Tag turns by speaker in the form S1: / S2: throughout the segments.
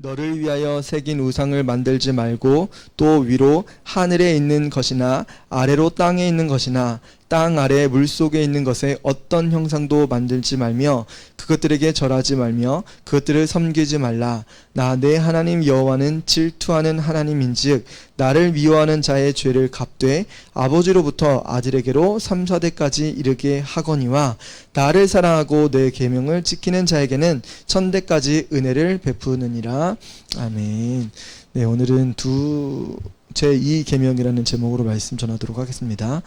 S1: 너를 위하여 새긴 우상을 만들지 말고 또 위로 하늘에 있는 것이나 아래로 땅에 있는 것이나 땅 아래 물속에 있는 것에 어떤 형상도 만들지 말며 그것들에게 절하지 말며 그것들을 섬기지 말라. 나 내 하나님 여호와는 질투하는 하나님인즉 나를 미워하는 자의 죄를 갚되 아버지로부터 아들에게로 3, 4대까지 이르게 하거니와 나를 사랑하고 내 계명을 지키는 자에게는 1000대까지 은혜를 베푸느니라. 아멘. 네, 오늘은 제2 계명이라는 제목으로 말씀 전하도록 하겠습니다.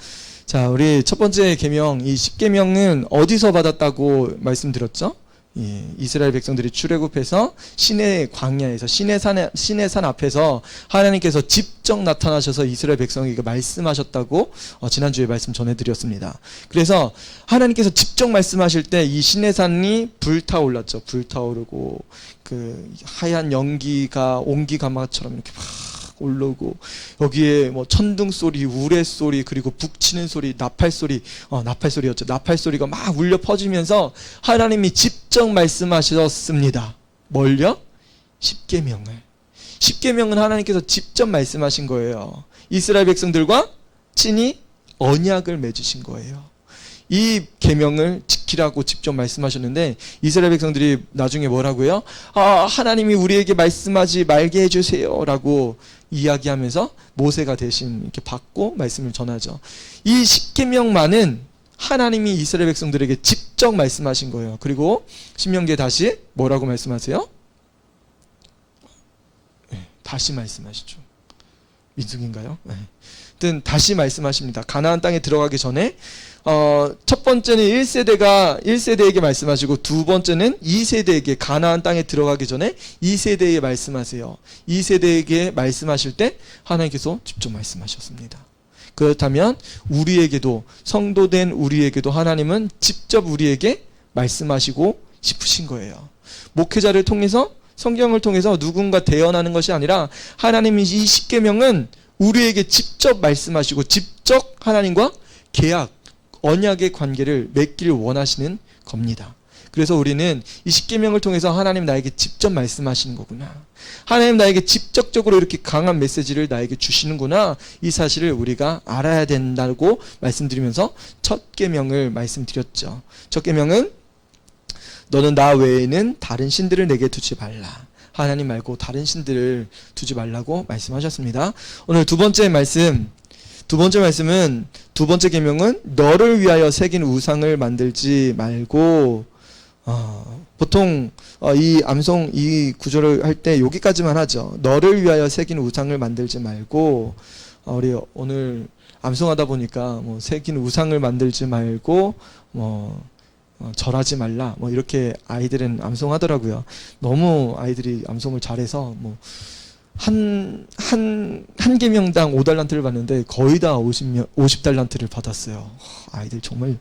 S1: 자, 우리 첫 번째 계명, 이 10계명은 어디서 받았다고 말씀드렸죠? 예, 이스라엘 백성들이 출애굽해서 시내 광야에서 시내 산 앞에서 하나님께서 직접 나타나셔서 이스라엘 백성에게 말씀하셨다고 지난주에 말씀 전해드렸습니다. 그래서 하나님께서 직접 말씀하실 때 이 시내산이 불타올랐죠. 불타오르고 그 하얀 연기가 옹기가마처럼 이렇게 막 올라오고 여기에 뭐 천둥 소리, 우레 소리, 그리고 북치는 소리, 나팔 소리, 나팔 소리였죠. 나팔 소리가 막 울려 퍼지면서 하나님이 직접 말씀하셨습니다. 뭘요? 10계명을. 10계명은 하나님께서 직접 말씀하신 거예요. 이스라엘 백성들과 친히 언약을 맺으신 거예요. 이 계명을 지키라고 직접 말씀하셨는데 이스라엘 백성들이 나중에 뭐라고요? 하나님이 우리에게 말씀하지 말게 해주세요 라고 이야기하면서 모세가 대신 이렇게 받고 말씀을 전하죠. 이 10계명만은 하나님이 이스라엘 백성들에게 직접 말씀하신 거예요. 그리고 신명기에 다시 뭐라고 말씀하세요? 네, 다시 말씀하시죠. 민숙인가요? 네. 하여튼 다시 말씀하십니다. 가나안 땅에 들어가기 전에 첫 번째는 1세대에게 말씀하시고 두 번째는 2세대에게 가나안 땅에 들어가기 전에 2세대에 말씀하세요. 2세대에게 말씀하실 때 하나님께서 직접 말씀하셨습니다. 그렇다면 우리에게도 성도된 우리에게도 하나님은 직접 우리에게 말씀하시고 싶으신 거예요. 목회자를 통해서 성경을 통해서 누군가 대언하는 것이 아니라 하나님이 이 10계명은 우리에게 직접 말씀하시고 직접 하나님과 계약, 언약의 관계를 맺기를 원하시는 겁니다. 그래서 우리는 이 10계명을 통해서 하나님 나에게 직접 말씀하시는 거구나. 하나님 나에게 직접적으로 이렇게 강한 메시지를 나에게 주시는구나. 이 사실을 우리가 알아야 된다고 말씀드리면서 첫 계명을 말씀드렸죠. 첫 계명은 너는 나 외에는 다른 신들을 내게 두지 말라. 하나님 말고 다른 신들을 두지 말라고 말씀하셨습니다. 오늘 두 번째 말씀은 두 번째 계명은 너를 위하여 새긴 우상을 만들지 말고 보통 이 구절을 할 때 여기까지만 하죠. 너를 위하여 새긴 우상을 만들지 말고 우리 오늘 암송하다 보니까 뭐 새긴 우상을 만들지 말고 절하지 말라 뭐 이렇게 아이들은 암송하더라고요. 너무 아이들이 암송을 잘해서 뭐 한 계명당 5달란트를 받는데 거의 다 50달란트를 받았어요. 아이들 정말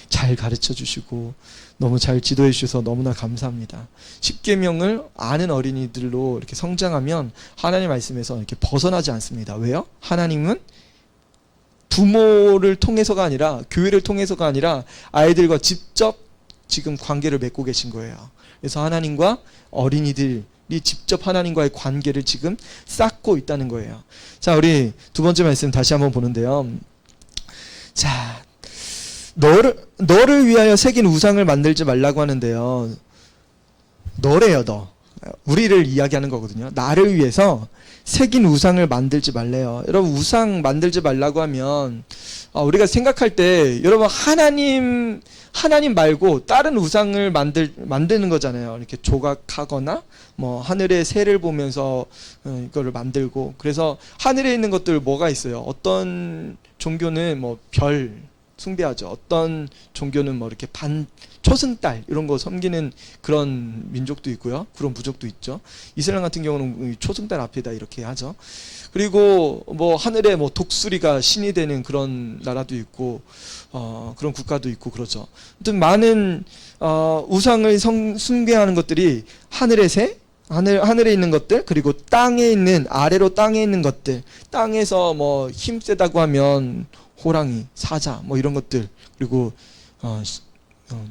S1: 잘 가르쳐 주시고 너무 잘 지도해 주셔서 너무나 감사합니다. 10계명을 아는 어린이들로 이렇게 성장하면 하나님 말씀에서 이렇게 벗어나지 않습니다. 왜요? 하나님은 부모를 통해서가 아니라 교회를 통해서가 아니라 아이들과 직접 지금 관계를 맺고 계신 거예요. 그래서 하나님과 어린이들이 직접 하나님과의 관계를 지금 쌓고 있다는 거예요. 자, 우리 두 번째 말씀 다시 한번 보는데요. 자, 너를 위하여 새긴 우상을 만들지 말라고 하는데요. 너래요, 너. 우리를 이야기하는 거거든요. 나를 위해서 새긴 우상을 만들지 말래요. 여러분, 우상 만들지 말라고 하면 우리가 생각할 때 여러분 하나님 말고 다른 우상을 만드는 거잖아요. 이렇게 조각하거나 뭐 하늘의 새를 보면서 이거를 만들고. 그래서 하늘에 있는 것들 뭐가 있어요? 어떤 종교는 뭐 별 숭배하죠. 어떤 종교는 뭐 이렇게 초승달 이런 거 섬기는 그런 민족도 있고요. 그런 부족도 있죠. 이슬람 같은 경우는 초승달 앞에다 이렇게 하죠. 그리고 뭐 하늘에 뭐 독수리가 신이 되는 그런 나라도 있고 그런 국가도 있고 그러죠. 아무튼 많은 우상을 숭배하는 것들이 하늘의 새, 하늘에 있는 것들, 그리고 아래로 땅에 있는 것들, 땅에서 뭐 힘세다고 하면 호랑이, 사자, 뭐 이런 것들, 그리고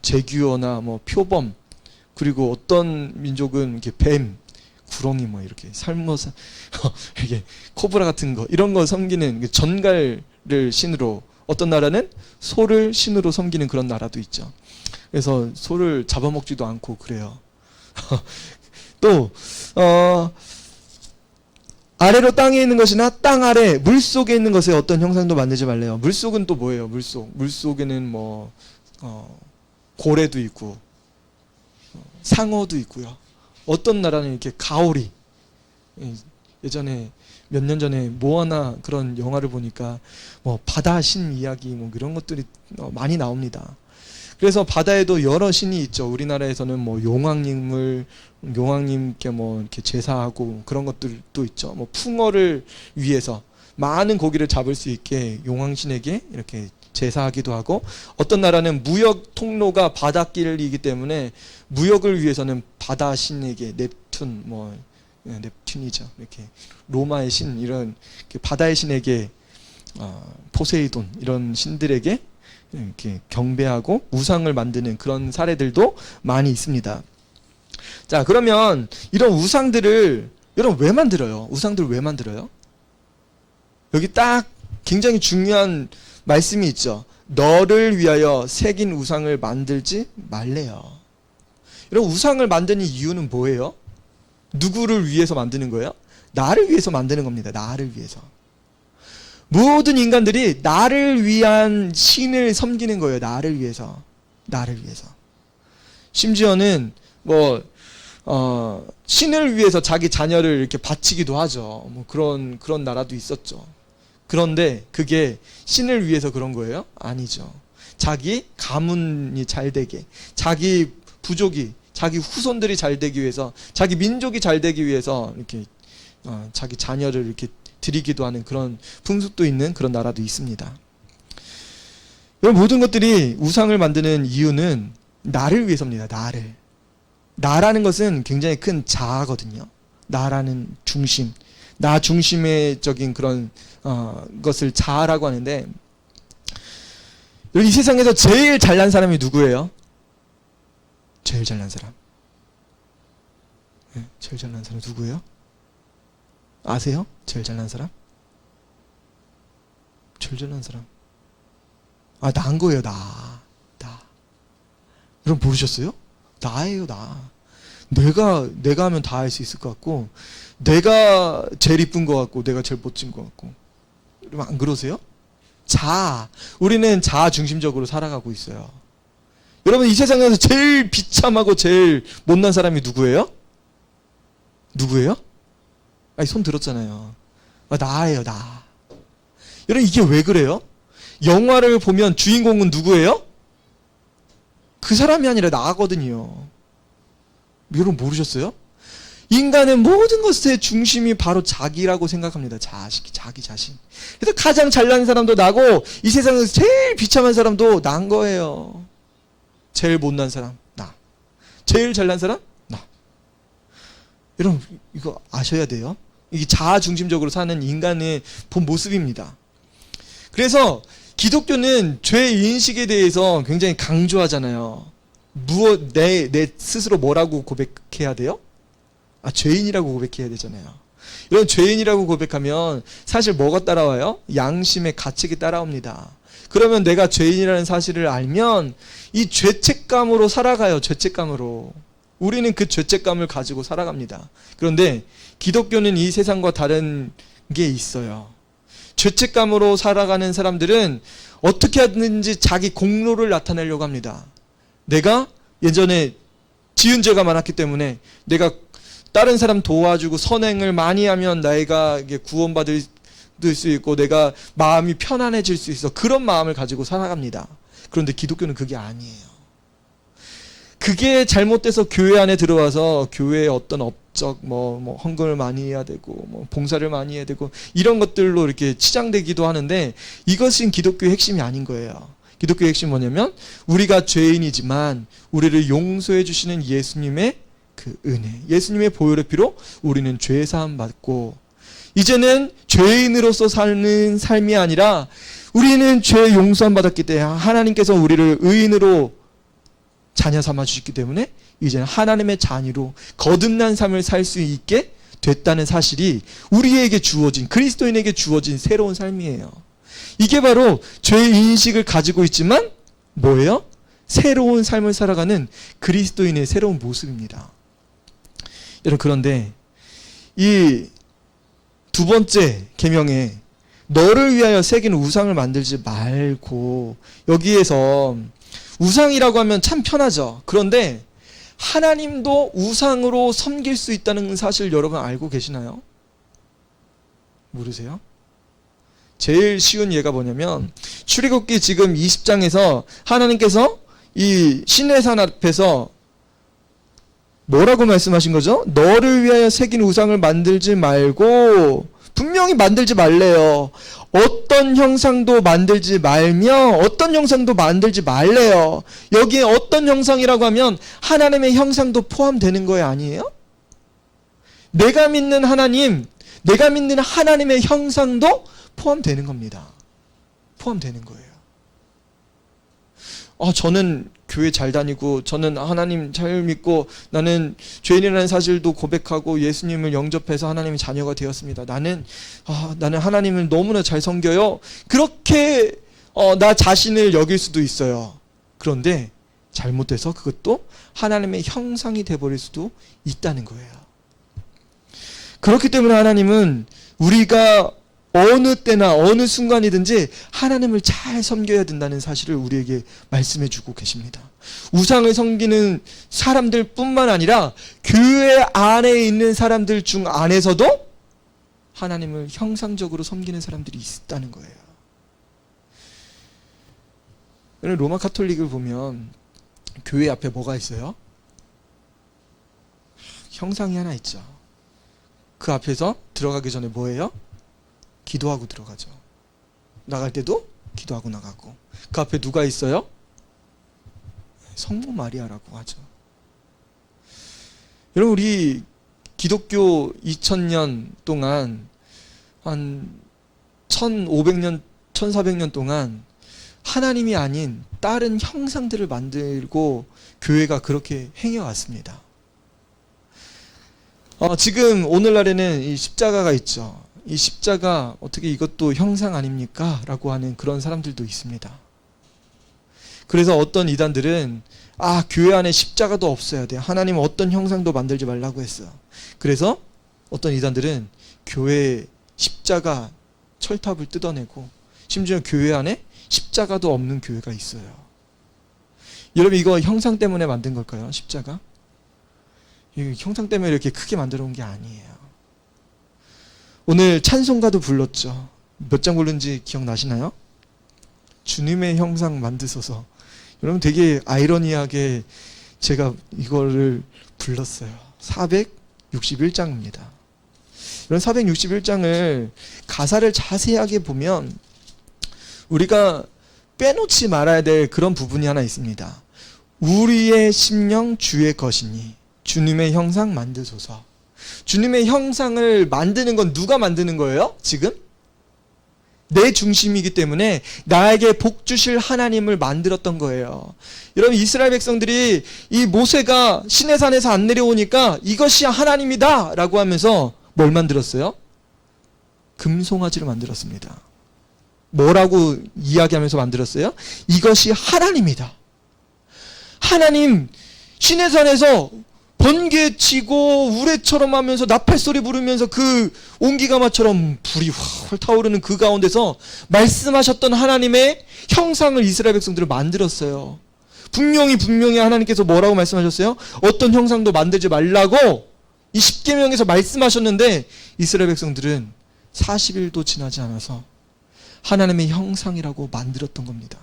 S1: 제규어나 뭐 표범, 그리고 어떤 민족은 이렇게 뱀, 구렁이 뭐 이렇게 삶아서 이게 코브라 같은 거 이런 거 섬기는 전갈을 신으로, 어떤 나라는 소를 신으로 섬기는 그런 나라도 있죠. 그래서 소를 잡아먹지도 않고 그래요. 또 아래로 땅에 있는 것이나 땅 아래 물 속에 있는 것에 어떤 형상도 만들지 말래요. 물 속은 또 뭐예요? 물 속에는 뭐 고래도 있고 상어도 있고요. 어떤 나라는 이렇게 가오리, 예전에 몇 년 전에 모아나 그런 영화를 보니까 뭐 바다 신 이야기 뭐 그런 것들이 많이 나옵니다. 그래서 바다에도 여러 신이 있죠. 우리나라에서는 뭐 용왕님께 뭐 이렇게 제사하고 그런 것들도 있죠. 뭐 풍어를 위해서 많은 고기를 잡을 수 있게 용왕신에게 이렇게 제사하기도 하고, 어떤 나라는 무역 통로가 바닷길이기 때문에 무역을 위해서는 바다 신에게 넵튠이죠. 이렇게 로마의 신, 이런 바다의 신에게 포세이돈 이런 신들에게 이렇게 경배하고 우상을 만드는 그런 사례들도 많이 있습니다. 자, 그러면 이런 우상들을 여러분 왜 만들어요? 우상들을 왜 만들어요? 여기 딱 굉장히 중요한 말씀이 있죠. 너를 위하여 새긴 우상을 만들지 말래요. 여러분, 우상을 만드는 이유는 뭐예요? 누구를 위해서 만드는 거예요? 나를 위해서 만드는 겁니다. 나를 위해서. 모든 인간들이 나를 위한 신을 섬기는 거예요. 나를 위해서. 나를 위해서. 심지어는 신을 위해서 자기 자녀를 이렇게 바치기도 하죠. 뭐 그런 나라도 있었죠. 그런데 그게 신을 위해서 그런 거예요? 아니죠. 자기 가문이 잘 되게, 자기 부족이, 자기 후손들이 잘 되기 위해서, 자기 민족이 잘 되기 위해서 이렇게 자기 자녀를 이렇게 드리기도 하는 그런 풍습도 있는 그런 나라도 있습니다. 이런 모든 것들이 우상을 만드는 이유는 나를 위해서입니다. 나라는 것은 굉장히 큰 자아거든요. 나라는 중심, 나 중심의적인 그런 것을 자아라고 하는데, 이 세상에서 제일 잘난 사람이 누구예요? 제일 잘난 사람. 네, 제일 잘난 사람 누구예요? 아세요? 제일 잘난 사람? 제일 잘난 사람. 나인 거예요, 나. 여러분 모르셨어요? 나예요, 나. 내가 하면 다 할 수 있을 것 같고, 내가 제일 이쁜 것 같고, 내가 제일 멋진 것 같고. 여러분 안 그러세요? 우리는 자아 중심적으로 살아가고 있어요. 여러분, 이 세상에서 제일 비참하고 제일 못난 사람이 누구예요? 손 들었잖아요. 나예요, 나. 여러분, 이게 왜 그래요? 영화를 보면 주인공은 누구예요? 그 사람이 아니라 나거든요. 여러분 모르셨어요? 인간의 모든 것의 중심이 바로 자기라고 생각합니다. 자기 자신. 그래서 가장 잘난 사람도 나고, 이 세상에서 제일 비참한 사람도 난 거예요. 제일 못난 사람, 나. 제일 잘난 사람, 나. 여러분, 이거 아셔야 돼요. 이게 자아 중심적으로 사는 인간의 본 모습입니다. 그래서 기독교는 죄 인식에 대해서 굉장히 강조하잖아요. 내 스스로 뭐라고 고백해야 돼요? 죄인이라고 고백해야 되잖아요. 이런 죄인이라고 고백하면 사실 뭐가 따라와요? 양심의 가책이 따라옵니다. 그러면 내가 죄인이라는 사실을 알면 이 죄책감으로 살아가요. 죄책감으로. 우리는 그 죄책감을 가지고 살아갑니다. 그런데 기독교는 이 세상과 다른 게 있어요. 죄책감으로 살아가는 사람들은 어떻게 하든지 자기 공로를 나타내려고 합니다. 내가 예전에 지은 죄가 많았기 때문에 내가 다른 사람 도와주고 선행을 많이 하면 내가 구원받을 수 있고 내가 마음이 편안해질 수 있어. 그런 마음을 가지고 살아갑니다. 그런데 기독교는 그게 아니에요. 그게 잘못돼서 교회 안에 들어와서 교회의 어떤 업적, 헌금을 많이 해야 되고, 봉사를 많이 해야 되고, 이런 것들로 이렇게 치장되기도 하는데, 이것은 기독교의 핵심이 아닌 거예요. 기독교의 핵심은 뭐냐면, 우리가 죄인이지만, 우리를 용서해 주시는 예수님의 그 은혜, 예수님의 보혈의 피로 우리는 죄 사함 받고, 이제는 죄인으로서 사는 삶이 아니라, 우리는 죄 용서함 받았기 때문에 하나님께서 우리를 의인으로 자녀 삼아 주셨기 때문에 이제는 하나님의 자녀로 거듭난 삶을 살 수 있게 됐다는 사실이 우리에게 주어진, 그리스도인에게 주어진 새로운 삶이에요. 이게 바로 죄의 인식을 가지고 있지만 뭐예요? 새로운 삶을 살아가는 그리스도인의 새로운 모습입니다. 여러분, 그런데 이 두 번째 계명에 너를 위하여 새긴 우상을 만들지 말고, 여기에서 우상이라고 하면 참 편하죠. 그런데 하나님도 우상으로 섬길 수 있다는 사실 여러분 알고 계시나요? 모르세요? 제일 쉬운 예가 뭐냐면 출애굽기 지금 20장에서 하나님께서 이 시내산 앞에서 뭐라고 말씀하신 거죠? 너를 위하여 새긴 우상을 만들지 말고, 분명히 만들지 말래요. 어떤 형상도 만들지 말며 어떤 형상도 만들지 말래요. 여기에 어떤 형상이라고 하면 하나님의 형상도 포함되는 거예요, 아니에요? 내가 믿는 하나님, 내가 믿는 하나님의 형상도 포함되는 겁니다. 포함되는 거예요. 저는 교회 잘 다니고, 저는 하나님 잘 믿고, 나는 죄인이라는 사실도 고백하고 예수님을 영접해서 하나님의 자녀가 되었습니다. 나는 하나님을 너무나 잘 섬겨요. 그렇게 나 자신을 여길 수도 있어요. 그런데 잘못돼서 그것도 하나님의 형상이 되어버릴 수도 있다는 거예요. 그렇기 때문에 하나님은 우리가 어느 때나 어느 순간이든지 하나님을 잘 섬겨야 된다는 사실을 우리에게 말씀해 주고 계십니다. 우상을 섬기는 사람들 뿐만 아니라 교회 안에 있는 사람들 중 안에서도 하나님을 형상적으로 섬기는 사람들이 있다는 거예요. 로마 카톨릭을 보면 교회 앞에 뭐가 있어요? 형상이 하나 있죠. 그 앞에서 들어가기 전에 뭐예요? 기도하고 들어가죠. 나갈 때도 기도하고 나가고. 그 앞에 누가 있어요? 성모 마리아라고 하죠. 여러분, 우리 기독교 2000년 동안, 한 1500년, 1400년 동안 하나님이 아닌 다른 형상들을 만들고 교회가 그렇게 행해왔습니다. 지금 오늘날에는 이 십자가가 있죠. 이 십자가 어떻게 이것도 형상 아닙니까? 라고 하는 그런 사람들도 있습니다. 그래서 어떤 이단들은 교회 안에 십자가도 없어야 돼. 하나님은 어떤 형상도 만들지 말라고 했어요. 그래서 어떤 이단들은 교회 십자가 철탑을 뜯어내고, 심지어 교회 안에 십자가도 없는 교회가 있어요. 여러분, 이거 형상 때문에 만든 걸까요? 십자가? 이 형상 때문에 이렇게 크게 만들어 온 게 아니에요. 오늘 찬송가도 불렀죠. 몇 장 부른지 기억나시나요? 주님의 형상 만드소서. 여러분, 되게 아이러니하게 제가 이거를 불렀어요. 461장입니다. 이런 461장을 가사를 자세하게 보면 우리가 빼놓지 말아야 될 그런 부분이 하나 있습니다. 우리의 심령 주의 것이니 주님의 형상 만드소서. 주님의 형상을 만드는 건 누가 만드는 거예요? 지금? 내 중심이기 때문에 나에게 복 주실 하나님을 만들었던 거예요. 여러분, 이스라엘 백성들이 이 모세가 시내산에서 안 내려오니까 이것이 하나님이다 라고 하면서 뭘 만들었어요? 금송아지를 만들었습니다. 뭐라고 이야기하면서 만들었어요? 이것이 하나님이다. 하나님, 시내산에서 번개 치고 우레처럼 하면서 나팔소리 부르면서 그 온기가마처럼 불이 활 타오르는 그 가운데서 말씀하셨던 하나님의 형상을 이스라엘 백성들을 만들었어요. 분명히 하나님께서 뭐라고 말씀하셨어요? 어떤 형상도 만들지 말라고 이 십계명에서 말씀하셨는데 이스라엘 백성들은 40일도 지나지 않아서 하나님의 형상이라고 만들었던 겁니다.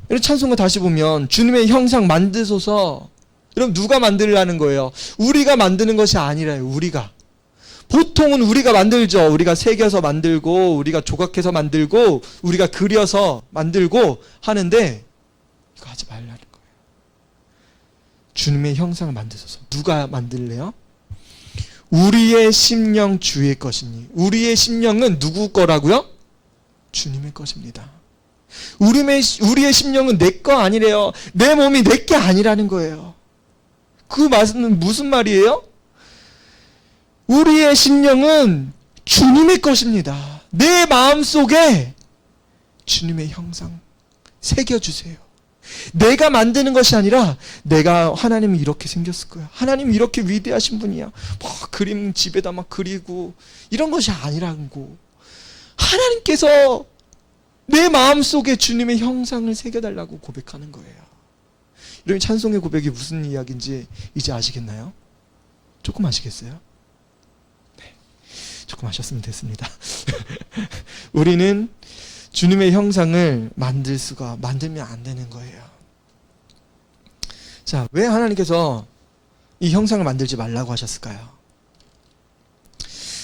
S1: 여러분, 찬송가 다시 보면 주님의 형상 만드소서. 여러분, 누가 만들라는 거예요? 우리가 만드는 것이 아니라요. 우리가. 보통은 우리가 만들죠. 우리가 새겨서 만들고 우리가 조각해서 만들고 우리가 그려서 만들고 하는데 이거 하지 말라는 거예요. 주님의 형상을 만드소서. 누가 만들래요? 우리의 심령 주의 것이니. 우리의 심령은 누구 거라고요? 주님의 것입니다. 우리의 심령은 내 거 아니래요. 내 몸이 내 게 아니라는 거예요. 그 말은 무슨 말이에요? 우리의 심령은 주님의 것입니다. 내 마음속에 주님의 형상 새겨주세요. 내가 만드는 것이 아니라 내가 하나님이 이렇게 생겼을 거야. 하나님이 이렇게 위대하신 분이야. 그림 집에다 막 그리고 이런 것이 아니라고. 하나님께서 내 마음속에 주님의 형상을 새겨달라고 고백하는 거예요. 이런 찬송의 고백이 무슨 이야기인지 이제 아시겠나요? 조금 아시겠어요? 네, 조금 아셨으면 됐습니다. 우리는 주님의 형상을 만들면 안 되는 거예요. 자, 왜 하나님께서 이 형상을 만들지 말라고 하셨을까요?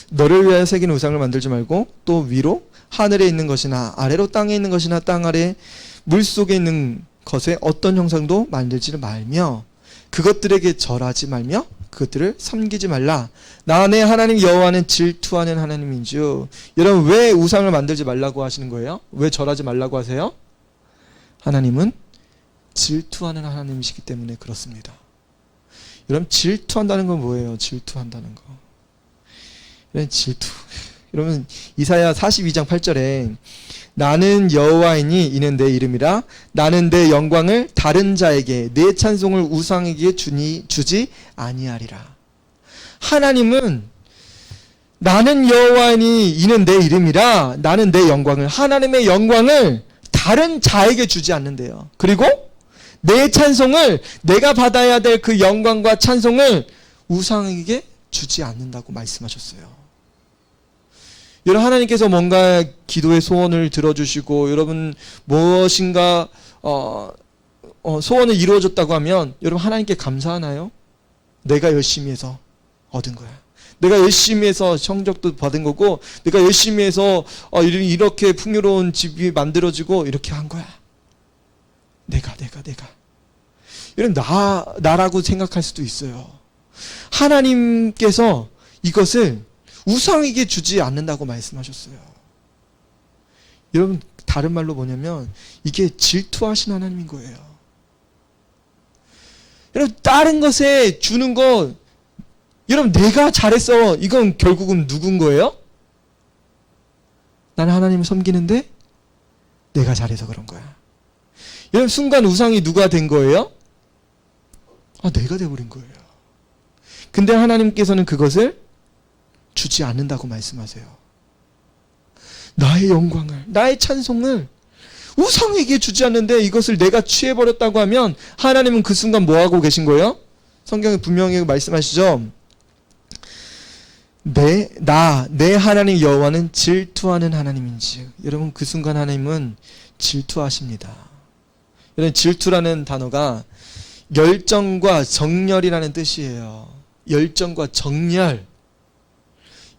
S1: 너를 위하여 새긴 우상을 만들지 말고 또 위로 하늘에 있는 것이나 아래로 땅에 있는 것이나 땅 아래 물속에 있는 것에 어떤 형상도 만들지를 말며 그것들에게 절하지 말며 그것들을 섬기지 말라. 나 내 하나님 여호와는 질투하는 하나님인즉. 여러분, 왜 우상을 만들지 말라고 하시는 거예요? 왜 절하지 말라고 하세요? 하나님은 질투하는 하나님이시기 때문에 그렇습니다. 여러분, 질투한다는 건 뭐예요? 질투한다는 거. 질투. 여러분, 이사야 42장 8절에 나는 여호와이니 이는 내 이름이라. 나는 내 영광을 다른 자에게 내 찬송을 우상에게 주지 아니하리라. 하나님은 나는 여호와이니 이는 내 이름이라. 나는 내 영광을, 하나님의 영광을 다른 자에게 주지 않는데요. 그리고 내 찬송을, 내가 받아야 될 그 영광과 찬송을 우상에게 주지 않는다고 말씀하셨어요. 여러분, 하나님께서 뭔가 기도의 소원을 들어주시고 여러분 무엇인가 소원을 이루어졌다고 하면 여러분 하나님께 감사하나요? 내가 열심히 해서 얻은 거야. 내가 열심히 해서 성적도 받은 거고 내가 열심히 해서 이렇게 풍요로운 집이 만들어지고 이렇게 한 거야. 내가 이런 나라고 생각할 수도 있어요. 하나님께서 이것을 우상에게 주지 않는다고 말씀하셨어요. 여러분, 다른 말로 뭐냐면 이게 질투하신 하나님인 거예요. 여러분, 다른 것에 주는 거, 여러분 내가 잘했어, 이건 결국은 누군 거예요? 나는 하나님을 섬기는데 내가 잘해서 그런 거야. 여러분, 순간 우상이 누가 된 거예요? 내가 돼버린 거예요. 근데 하나님께서는 그것을 주지 않는다고 말씀하세요. 나의 영광을, 나의 찬송을 우상에게 주지 않는데 이것을 내가 취해버렸다고 하면 하나님은 그 순간 뭐하고 계신 거예요? 성경에 분명히 말씀하시죠. 내 하나님 여호와는 질투하는 하나님인지. 여러분, 그 순간 하나님은 질투하십니다. 여러분, 질투라는 단어가 열정과 정열이라는 뜻이에요. 열정과 정열.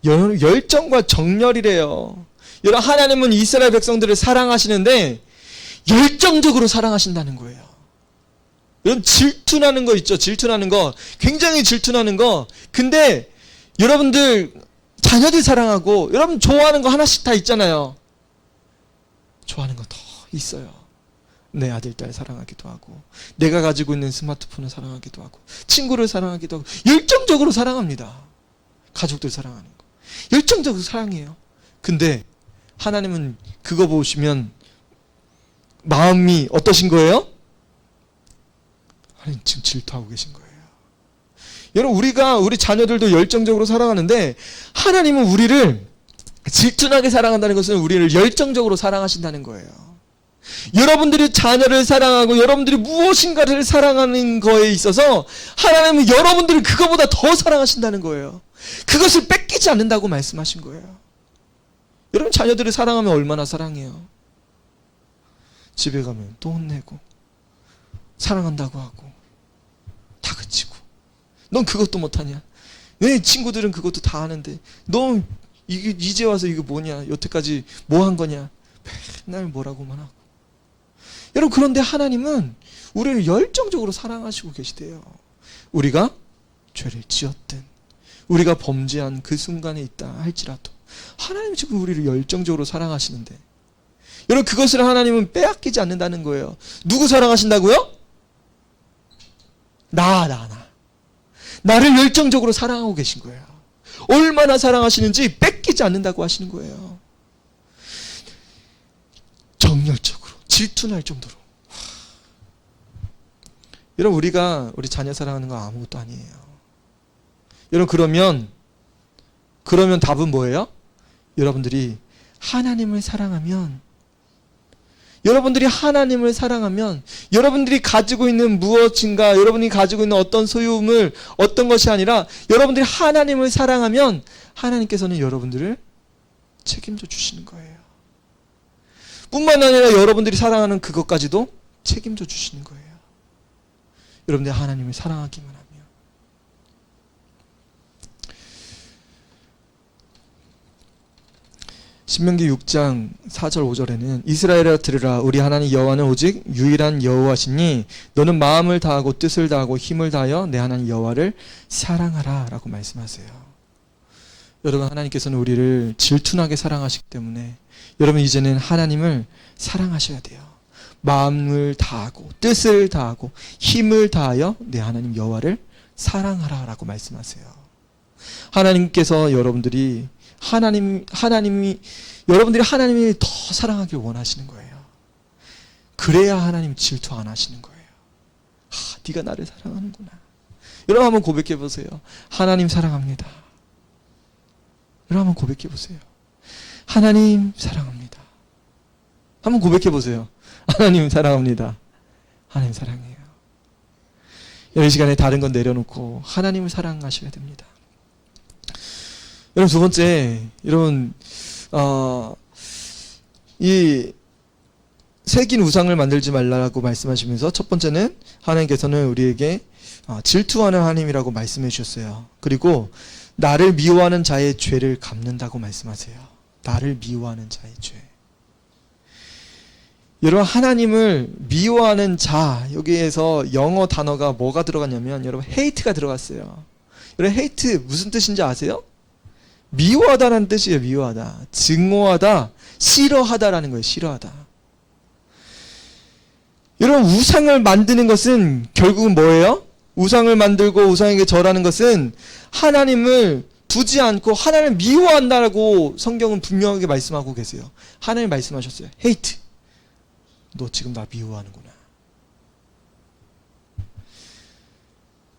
S1: 열정과 정열이래요. 여러분, 하나님은 이스라엘 백성들을 사랑하시는데 열정적으로 사랑하신다는 거예요. 여러분, 질투나는 거 있죠? 질투나는 거, 굉장히 질투나는 거. 근데 여러분들 자녀들 사랑하고 여러분 좋아하는 거 하나씩 다 있잖아요. 좋아하는 거 더 있어요. 내 아들, 딸 사랑하기도 하고 내가 가지고 있는 스마트폰을 사랑하기도 하고 친구를 사랑하기도 하고 열정적으로 사랑합니다. 가족들 사랑하는 거 열정적으로 사랑해요. 근데 하나님은 그거 보시면 마음이 어떠신 거예요? 하나님 지금 질투하고 계신 거예요. 여러분, 우리 자녀들도 열정적으로 사랑하는데 하나님은 우리를 질투나게 사랑한다는 것은 우리를 열정적으로 사랑하신다는 거예요. 여러분들이 자녀를 사랑하고 여러분들이 무엇인가를 사랑하는 거에 있어서 하나님은 여러분들을 그거보다 더 사랑하신다는 거예요. 그것을 뺏기지 않는다고 말씀하신 거예요. 여러분, 자녀들을 사랑하면 얼마나 사랑해요. 집에 가면 또 혼내고 사랑한다고 하고 다그치고 넌 그것도 못하냐? 내 친구들은 그것도 다 하는데 너 이제 와서 이거 뭐냐? 여태까지 뭐 한 거냐? 맨날 뭐라고만 하고. 여러분, 그런데 하나님은 우리를 열정적으로 사랑하시고 계시대요. 우리가 죄를 지었든 우리가 범죄한 그 순간에 있다 할지라도 하나님 지금 우리를 열정적으로 사랑하시는데 여러분, 그것을 하나님은 빼앗기지 않는다는 거예요. 누구 사랑하신다고요? 나. 나를 열정적으로 사랑하고 계신 거예요. 얼마나 사랑하시는지 뺏기지 않는다고 하시는 거예요. 정열적으로, 질투날 정도로. 여러분, 우리가 우리 자녀 사랑하는 거 아무것도 아니에요. 여러분, 그러면 답은 뭐예요? 여러분들이 하나님을 사랑하면, 여러분들이 가지고 있는 무엇인가, 여러분이 가지고 있는 어떤 소유물, 어떤 것이 아니라 여러분들이 하나님을 사랑하면 하나님께서는 여러분들을 책임져 주시는 거예요. 뿐만 아니라 여러분들이 사랑하는 그것까지도 책임져 주시는 거예요. 여러분들이 하나님을 사랑하기만 하면. 신명기 6장 4절 5절에는 이스라엘아 들으라, 우리 하나님 여호와는 오직 유일한 여호와시니 너는 마음을 다하고 뜻을 다하고 힘을 다하여 내 하나님 여호와를 사랑하라 라고 말씀하세요. 여러분, 하나님께서는 우리를 질투나게 사랑하시기 때문에 여러분, 이제는 하나님을 사랑하셔야 돼요. 마음을 다하고 뜻을 다하고 힘을 다하여 내 하나님 여호와를 사랑하라 라고 말씀하세요. 하나님께서 여러분들이 하나님이 더 사랑하길 원하시는 거예요. 그래야 하나님 질투 안 하시는 거예요. 네가 나를 사랑하는구나. 여러분, 한번 고백해 보세요. 하나님 사랑합니다. 여러분, 한번 고백해 보세요. 하나님 사랑합니다. 한번 고백해 보세요. 하나님 사랑합니다. 하나님 사랑해요. 이 시간에 다른 건 내려놓고 하나님을 사랑하셔야 됩니다. 여러분, 두 번째, 여러분, 이 새긴 우상을 만들지 말라고 말씀하시면서 첫 번째는 하나님께서는 우리에게 질투하는 하나님이라고 말씀해 주셨어요. 그리고 나를 미워하는 자의 죄를 갚는다고 말씀하세요. 나를 미워하는 자의 죄. 여러분, 하나님을 미워하는 자, 여기에서 영어 단어가 뭐가 들어갔냐면 여러분, hate가 들어갔어요. 여러분, hate 무슨 뜻인지 아세요? 미워하다라는 뜻이에요. 미워하다, 증오하다, 싫어하다라는 거예요. 싫어하다. 여러분, 우상을 만드는 것은 결국은 뭐예요? 우상을 만들고 우상에게 절하는 것은 하나님을 두지 않고 하나님을 미워한다라고 성경은 분명하게 말씀하고 계세요. 하나님 말씀하셨어요. hate. 너 지금 나 미워하는구나.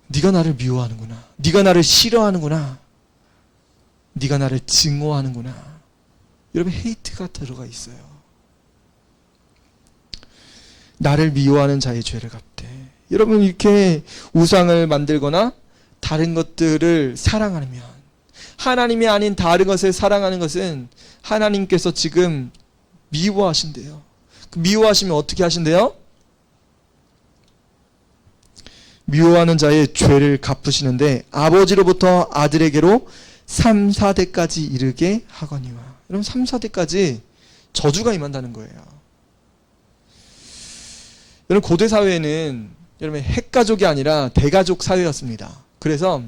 S1: 네가 나를 미워하는구나. 네가 나를 싫어하는구나. 네가 나를 증오하는구나. 여러분, 헤이트가 들어가 있어요. 나를 미워하는 자의 죄를 갚되. 여러분, 이렇게 우상을 만들거나 다른 것들을 사랑하면, 하나님이 아닌 다른 것을 사랑하는 것은 하나님께서 지금 미워하신대요. 미워하시면 어떻게 하신대요? 미워하는 자의 죄를 갚으시는데 아버지로부터 아들에게로 3, 4대까지 이르게 하거니와. 여러분, 3, 4대까지 저주가 임한다는 거예요. 여러분, 고대 사회에는 여러분, 핵가족이 아니라 대가족 사회였습니다. 그래서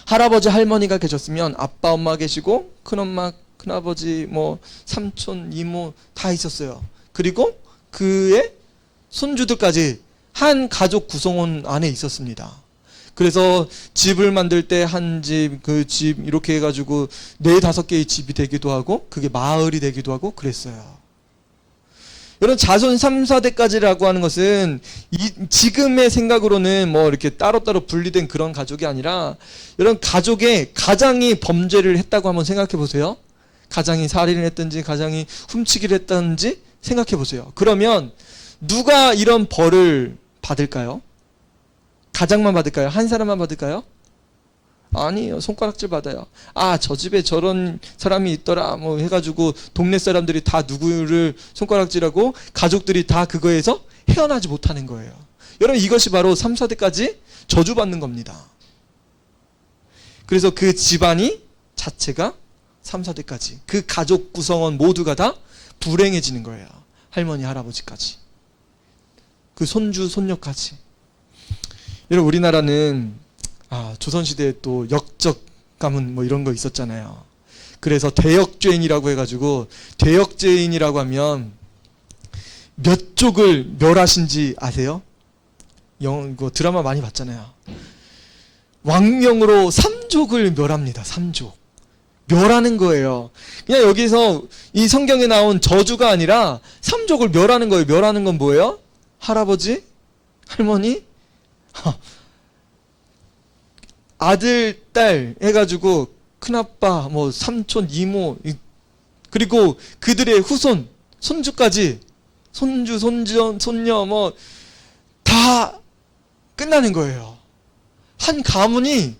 S1: 할아버지 할머니가 계셨으면 아빠 엄마 계시고 큰엄마 큰아버지 뭐 삼촌 이모 다 있었어요. 그리고 그의 손주들까지 한 가족 구성원 안에 있었습니다. 그래서 집을 만들 때 한 집, 그 집 이렇게 해가지고 4, 5개의 집이 되기도 하고 그게 마을이 되기도 하고 그랬어요. 여러분, 자손 3, 4대까지라고 하는 것은 지금의 생각으로는 뭐 이렇게 따로따로 분리된 그런 가족이 아니라 여러분, 가족의 가장이 범죄를 했다고 한번 생각해 보세요. 가장이 살인을 했든지 가장이 훔치기를 했든지 생각해 보세요. 그러면 누가 이런 벌을 받을까요? 가장만 받을까요? 한 사람만 받을까요? 아니에요. 손가락질 받아요. 아, 저 집에 저런 사람이 있더라 뭐 해가지고 동네 사람들이 다 누구를 손가락질하고 가족들이 다 그거에서 헤어나지 못하는 거예요. 여러분, 이것이 바로 3, 4대까지 저주받는 겁니다. 그래서 그 집안이 자체가 3, 4대까지 그 가족 구성원 모두가 다 불행해지는 거예요. 할머니, 할아버지까지. 그 손주, 손녀까지. 여러분, 우리나라는 조선시대에 또 역적 가문 뭐 이런 거 있었잖아요. 그래서 대역죄인이라고 해가지고, 대역죄인이라고 하면 몇 족을 멸하신지 아세요? 이거 드라마 많이 봤잖아요. 왕명으로 3족을 멸합니다. 3족. 멸하는 거예요. 그냥 여기서 이 성경에 나온 저주가 아니라 3족을 멸하는 거예요. 멸하는 건 뭐예요? 할아버지, 할머니, 아들, 딸 해가지고 큰아빠, 뭐 삼촌, 이모, 그리고 그들의 후손, 손주까지, 손주, 손녀 뭐 다 끝나는 거예요. 한 가문이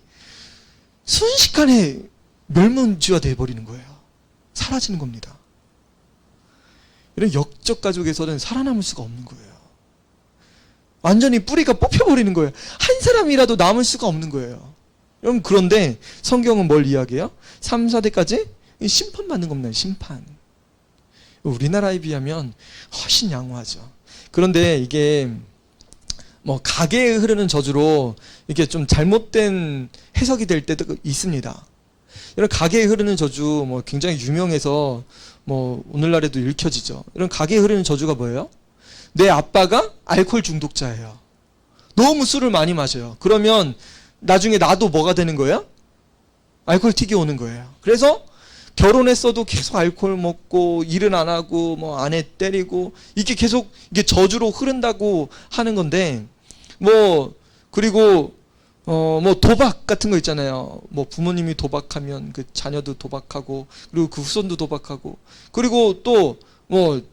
S1: 순식간에 멸문지화 돼버리는 거예요. 사라지는 겁니다. 이런 역적 가족에서는 살아남을 수가 없는 거예요. 완전히 뿌리가 뽑혀버리는 거예요. 한 사람이라도 남을 수가 없는 거예요. 여러분, 그런데 성경은 뭘 이야기해요? 3, 4대까지 심판받는 겁니다. 심판. 우리나라에 비하면 훨씬 양호하죠. 그런데 이게 뭐 가계에 흐르는 저주로 이게 좀 잘못된 해석이 될 때도 있습니다. 이런 가계에 흐르는 저주 뭐 굉장히 유명해서 뭐 오늘날에도 읽혀지죠. 이런 가계에 흐르는 저주가 뭐예요? 내 아빠가 알코올 중독자예요. 너무 술을 많이 마셔요. 그러면 나중에 나도 뭐가 되는 거예요? 알코올 틱이 오는 거예요. 그래서 결혼했어도 계속 알코올 먹고 일은 안 하고 뭐 아내 때리고 이게 계속 이게 저주로 흐른다고 하는 건데, 뭐 그리고 뭐 도박 같은 거 있잖아요. 뭐 부모님이 도박하면 그 자녀도 도박하고, 그리고 그 후손도 도박하고, 그리고 또 뭐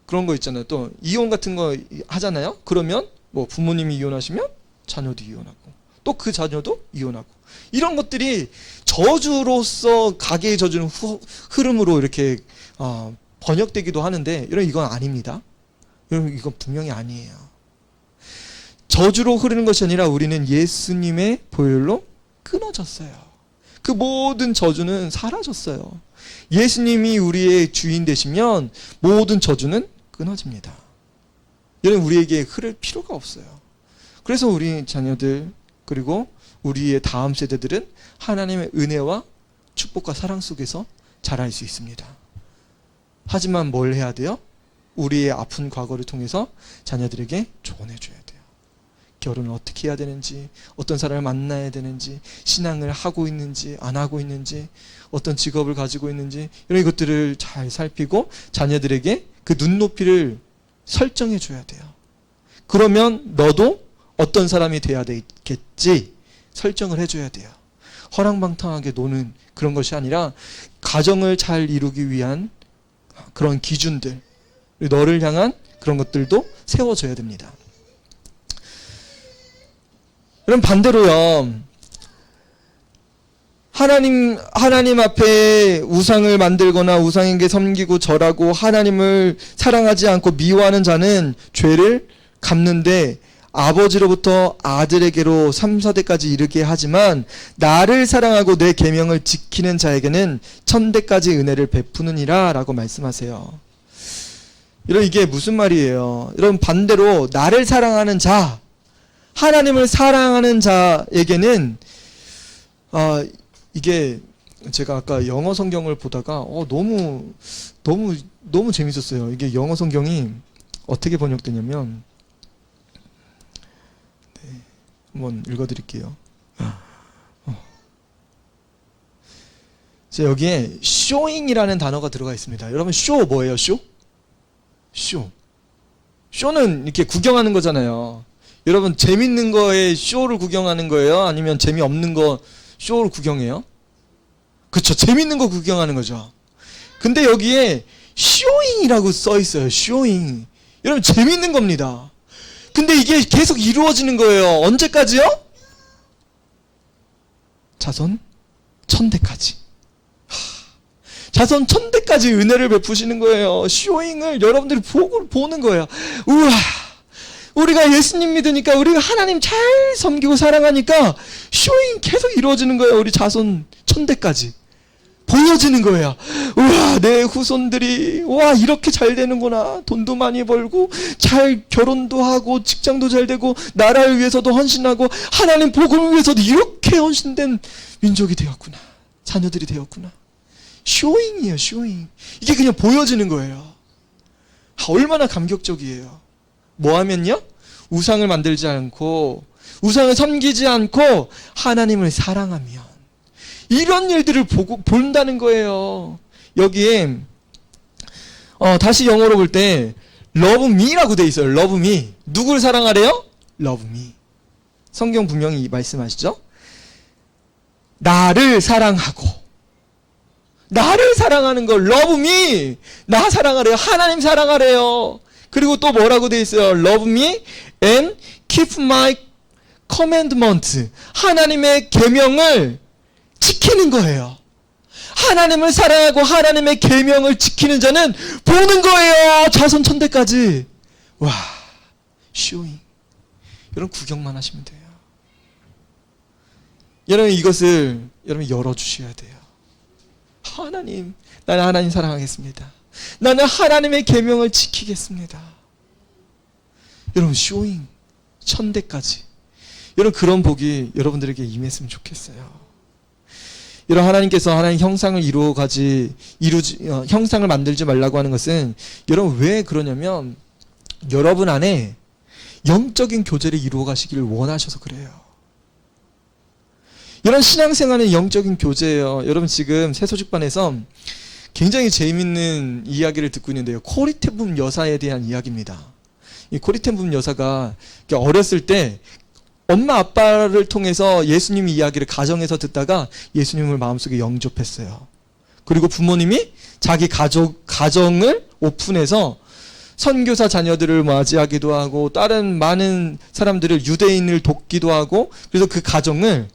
S1: 그런 거 있잖아요. 또 이혼 같은 거 하잖아요. 그러면 뭐 부모님이 이혼하시면 자녀도 이혼하고, 또 그 자녀도 이혼하고, 이런 것들이 저주로서 가계의 저주는 흐름으로 이렇게 번역되기도 하는데, 이건 아닙니다. 여러분, 이건 분명히 아니에요. 저주로 흐르는 것이 아니라 우리는 예수님의 보혈로 끊어졌어요. 그 모든 저주는 사라졌어요. 예수님이 우리의 주인 되시면 모든 저주는 끊어집니다. 여러분, 우리에게 흐를 필요가 없어요. 그래서 우리 자녀들, 그리고 우리의 다음 세대들은 하나님의 은혜와 축복과 사랑 속에서 자랄 수 있습니다. 하지만 뭘 해야 돼요? 우리의 아픈 과거를 통해서 자녀들에게 조언해 줘야 돼요. 결혼을 어떻게 해야 되는지, 어떤 사람을 만나야 되는지, 신앙을 하고 있는지 안 하고 있는지, 어떤 직업을 가지고 있는지, 이런 것들을 잘 살피고 자녀들에게 그 눈높이를 설정해 줘야 돼요. 그러면 너도 어떤 사람이 돼야 되겠지 설정을 해줘야 돼요. 허랑방탕하게 노는 그런 것이 아니라 가정을 잘 이루기 위한 그런 기준들, 너를 향한 그런 것들도 세워줘야 됩니다. 그럼 반대로요, 하나님 앞에 우상을 만들거나 우상에게 섬기고 절하고 하나님을 사랑하지 않고 미워하는 자는 죄를 갚는데 아버지로부터 아들에게로 3, 4대까지 이르게 하지만 나를 사랑하고 내 계명을 지키는 자에게는 1000대까지 은혜를 베푸느니라 라고 말씀하세요. 여러분, 이게 무슨 말이에요? 여러분, 반대로 나를 사랑하는 자, 하나님을 사랑하는 자에게는 이게 제가 아까 영어 성경을 보다가 너무 재밌었어요. 이게 영어 성경이 어떻게 번역되냐면, 한번 읽어드릴게요. 여기에 showing이라는 단어가 들어가 있습니다. 여러분, show 뭐예요? show는 이렇게 구경하는 거잖아요. 여러분, 재밌는 거에 쇼를 구경하는 거예요? 아니면 재미없는 거 쇼를 구경해요? 그렇죠. 재밌는 거 구경하는 거죠. 근데 여기에 showing이라고 써 있어요. showing. 여러분, 재밌는 겁니다. 근데 이게 계속 이루어지는 거예요. 언제까지요? 자손 1000대까지. 자손 1000대까지 은혜를 베푸시는 거예요. 쇼잉을 여러분들이 보는 거예요. 우와, 우리가 예수님 믿으니까, 우리가 하나님 잘 섬기고 사랑하니까 쇼잉 계속 이루어지는 거예요. 우리 자손 1000대까지 보여지는 거예요. 우와, 내 후손들이 와 이렇게 잘 되는구나. 돈도 많이 벌고 잘 결혼도 하고 직장도 잘 되고 나라를 위해서도 헌신하고 하나님 복음을 위해서도 이렇게 헌신된 민족이 되었구나. 자녀들이 되었구나. 쇼잉이에요, 쇼잉. 이게 그냥 보여지는 거예요. 얼마나 감격적이에요. 뭐 하면요? 우상을 만들지 않고, 우상을 섬기지 않고, 하나님을 사랑하면. 이런 일들을 본다는 거예요. 여기에, 다시 영어로 볼 때, love me라고 돼 있어요. love me. 누구를 사랑하래요? love me. 성경 분명히 말씀하시죠? 나를 사랑하고, 나를 사랑하는 걸 love me. 나 사랑하래요. 하나님 사랑하래요. 그리고 또 뭐라고 돼 있어요? love me and keep my commandment. 하나님의 계명을 지키는 거예요. 하나님을 사랑하고 하나님의 계명을 지키는 자는 보는 거예요. 자손 천대까지. 와, 쇼잉. 여러분 구경만 하시면 돼요. 여러분 이것을 여러분 열어주셔야 돼요. 하나님, 나는 하나님 사랑하겠습니다. 나는 하나님의 계명을 지키겠습니다. 여러분 쇼잉 천대까지. 여러분 그런 복이 여러분들에게 임했으면 좋겠어요. 여러분 하나님께서 하나님 형상을 형상을 만들지 말라고 하는 것은 여러분 왜 그러냐면 여러분 안에 영적인 교제를 이루어 가시기를 원하셔서 그래요. 여러분 신앙생활은 영적인 교제예요. 여러분 지금 새소식반에서 굉장히 재미있는 이야기를 듣고 있는데요. 코리테붐 여사에 대한 이야기입니다. 이 코리테붐 여사가 어렸을 때 엄마 아빠를 통해서 예수님 이야기를 가정에서 듣다가 예수님을 마음속에 영접했어요. 그리고 부모님이 자기 가정을 오픈해서 선교사 자녀들을 맞이하기도 하고 다른 많은 사람들을 유대인을 돕기도 하고 그래서 그 가정을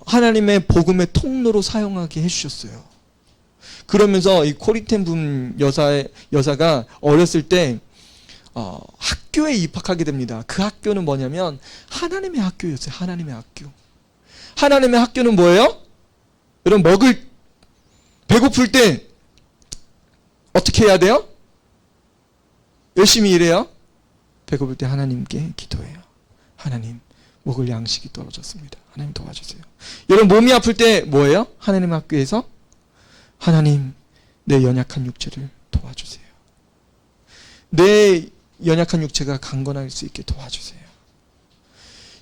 S1: 하나님의 복음의 통로로 사용하게 해주셨어요. 그러면서 이 코리텐붐 여사가 어렸을 때 학교에 입학하게 됩니다. 그 학교는 뭐냐면 하나님의 학교였어요. 하나님의 학교. 하나님의 학교는 뭐예요? 여러분 배고플 때 어떻게 해야 돼요? 열심히 일해요. 배고플 때 하나님께 기도해요. 하나님, 먹을 양식이 떨어졌습니다. 하나님 도와주세요. 여러분 몸이 아플 때 뭐예요? 하나님 학교에서 하나님, 내 연약한 육체를 도와주세요. 내 연약한 육체가 강건할 수 있게 도와주세요.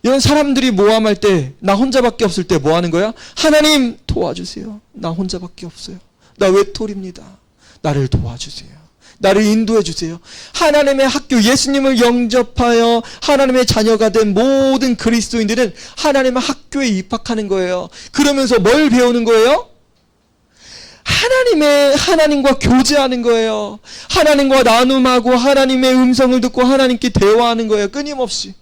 S1: 이런 사람들이 모함할 때 나 혼자밖에 없을 때 뭐 하는 거야? 하나님 도와주세요. 나 혼자밖에 없어요. 나 외톨입니다. 나를 도와주세요. 나를 인도해 주세요. 하나님의 학교, 예수님을 영접하여 하나님의 자녀가 된 모든 그리스도인들은 하나님의 학교에 입학하는 거예요. 그러면서 뭘 배우는 거예요? 하나님과 교제하는 거예요. 하나님과 나눔하고 하나님의 음성을 듣고 하나님께 대화하는 거예요. 끊임없이.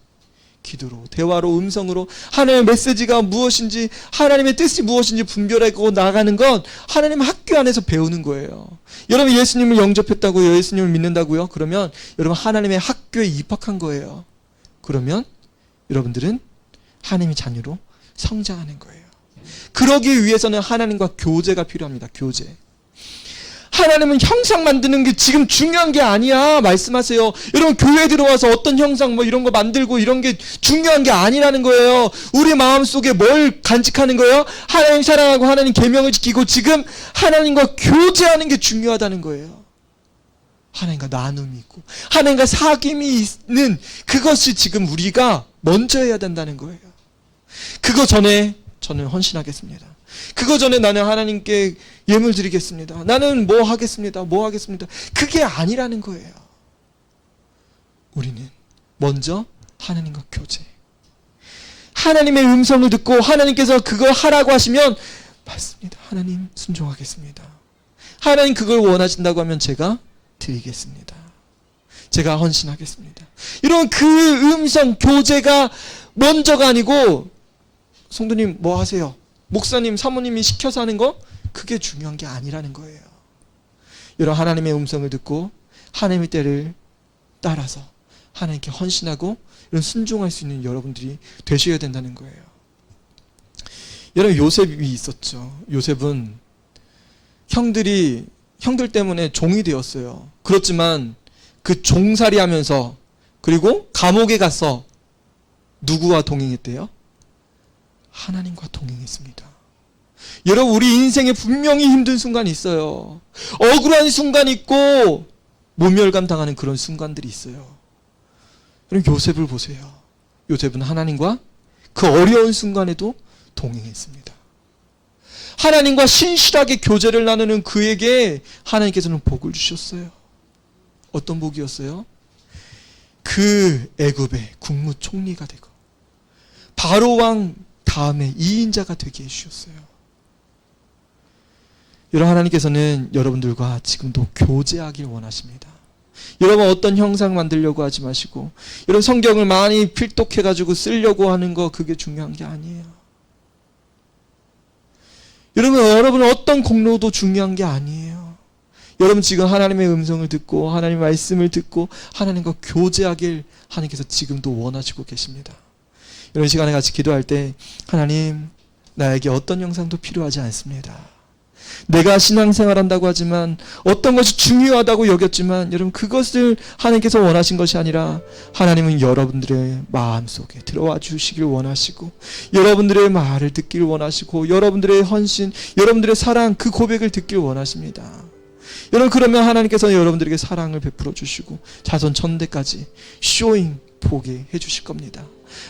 S1: 기도로, 대화로, 음성으로 하나님의 메시지가 무엇인지 하나님의 뜻이 무엇인지 분별하고 나가는 건 하나님의 학교 안에서 배우는 거예요. 여러분 예수님을 영접했다고요? 예수님을 믿는다고요? 그러면 여러분 하나님의 학교에 입학한 거예요. 그러면 여러분들은 하나님의 자녀로 성장하는 거예요. 그러기 위해서는 하나님과 교제가 필요합니다. 교제. 하나님은 형상 만드는 게 지금 중요한 게 아니야. 말씀하세요. 여러분 교회 들어와서 어떤 형상 뭐 이런 거 만들고 이런 게 중요한 게 아니라는 거예요. 우리 마음속에 뭘 간직하는 거예요? 하나님 사랑하고 하나님 계명을 지키고 지금 하나님과 교제하는 게 중요하다는 거예요. 하나님과 나눔이 있고 하나님과 사귐이 있는 그것이 지금 우리가 먼저 해야 된다는 거예요. 그거 전에 저는 헌신하겠습니다. 그거 전에 나는 하나님께 예물 드리겠습니다. 나는 뭐 하겠습니다. 그게 아니라는 거예요. 우리는 먼저 하나님과 교제. 하나님의 음성을 듣고 하나님께서 그걸 하라고 하시면 맞습니다. 하나님 순종하겠습니다. 하나님 그걸 원하신다고 하면 제가 드리겠습니다. 제가 헌신하겠습니다. 이런 그 음성 교제가 먼저가 아니고 성도님 뭐 하세요? 목사님, 사모님이 시켜서 하는 거? 그게 중요한 게 아니라는 거예요. 이런 하나님의 음성을 듣고 하나님의 때를 따라서 하나님께 헌신하고 이런 순종할 수 있는 여러분들이 되셔야 된다는 거예요. 여러분 요셉이 있었죠. 요셉은 형들 때문에 종이 되었어요. 그렇지만 그 종살이 하면서 그리고 감옥에 가서 누구와 동행했대요? 하나님과 동행했습니다. 여러분, 우리 인생에 분명히 힘든 순간이 있어요. 억울한 순간이 있고 모멸감 당하는 그런 순간들이 있어요. 여러분, 요셉을 보세요. 요셉은 하나님과 그 어려운 순간에도 동행했습니다. 하나님과 신실하게 교제를 나누는 그에게 하나님께서는 복을 주셨어요. 어떤 복이었어요? 그 애굽의 국무총리가 되고 바로 왕 다음에 2인자가 되게 해주셨어요. 여러분, 하나님께서는 여러분들과 지금도 교제하길 원하십니다. 여러분, 어떤 형상 만들려고 하지 마시고, 여러분 성경을 많이 필독해가지고 쓰려고 하는 거, 그게 중요한 게 아니에요. 여러분은 어떤 공로도 중요한 게 아니에요. 여러분 지금 하나님의 음성을 듣고 하나님의 말씀을 듣고 하나님과 교제하길 하나님께서 지금도 원하시고 계십니다. 이런 시간에 같이 기도할 때, 하나님, 나에게 어떤 형상도 필요하지 않습니다. 내가 신앙생활한다고 하지만 어떤 것이 중요하다고 여겼지만, 여러분 그것을 하나님께서 원하신 것이 아니라 하나님은 여러분들의 마음속에 들어와 주시길 원하시고, 여러분들의 말을 듣길 원하시고, 여러분들의 헌신, 여러분들의 사랑, 그 고백을 듣길 원하십니다. 여러분, 그러면 하나님께서는 여러분들에게 사랑을 베풀어 주시고 자손 천대까지 쇼잉 보게 해주실 겁니다.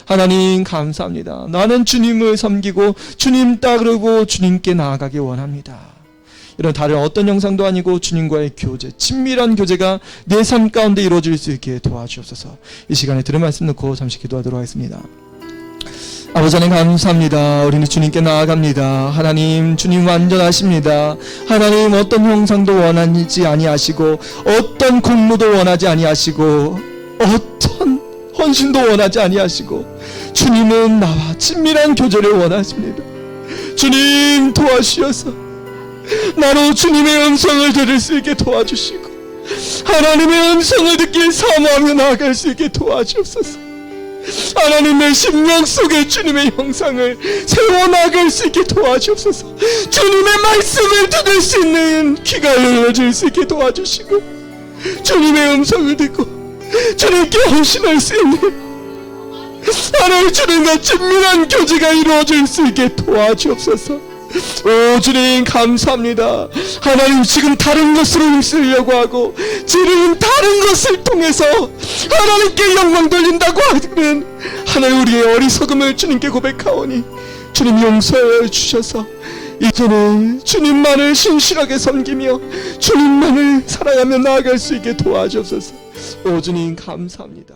S1: 하나님 감사합니다. 나는 주님을 섬기고 주님 따르고 주님께 나아가길 원합니다. 이런 다른 어떤 형상도 아니고 주님과의 교제, 친밀한 교제가 내 삶 가운데 이루어질 수 있게 도와주옵소서. 이 시간에 들은 말씀 놓고 잠시 기도하도록 하겠습니다. 아버지 하나님 감사합니다. 우리는 주님께 나아갑니다. 하나님, 주님 완전하십니다. 하나님, 어떤 형상도 원하지 아니하시고 어떤 공로도 원하지 아니하시고 어떤 헌신도 원하지 아니하시고, 주님은 나와 친밀한 교제를 원하십니다. 주님 도와주셔서 나로 주님의 음성을 들을 수 있게 도와주시고, 하나님의 음성을 듣길 사모하며 나아갈 수 있게 도와주옵소서. 하나님, 내 심령 속에 주님의 형상을 세워나갈 수 있게 도와주옵소서. 주님의 말씀을 들을 수 있는 귀가 열려질 수 있게 도와주시고, 주님의 음성을 듣고 주님께 헌신할 수 있는 하나님, 주님과 친밀한 교제가 이루어질 수 있게 도와주옵소서. 오 주님 감사합니다. 하나님, 지금 다른 것으로 힘쓰려고 하고 지금 다른 것을 통해서 하나님께 영광 돌린다고 하는 하나님, 우리의 어리석음을 주님께 고백하오니 주님 용서해 주셔서 이제는 주님만을 신실하게 섬기며 주님만을 사랑하며 나아갈 수 있게 도와주옵소서. 오 주님 감사합니다.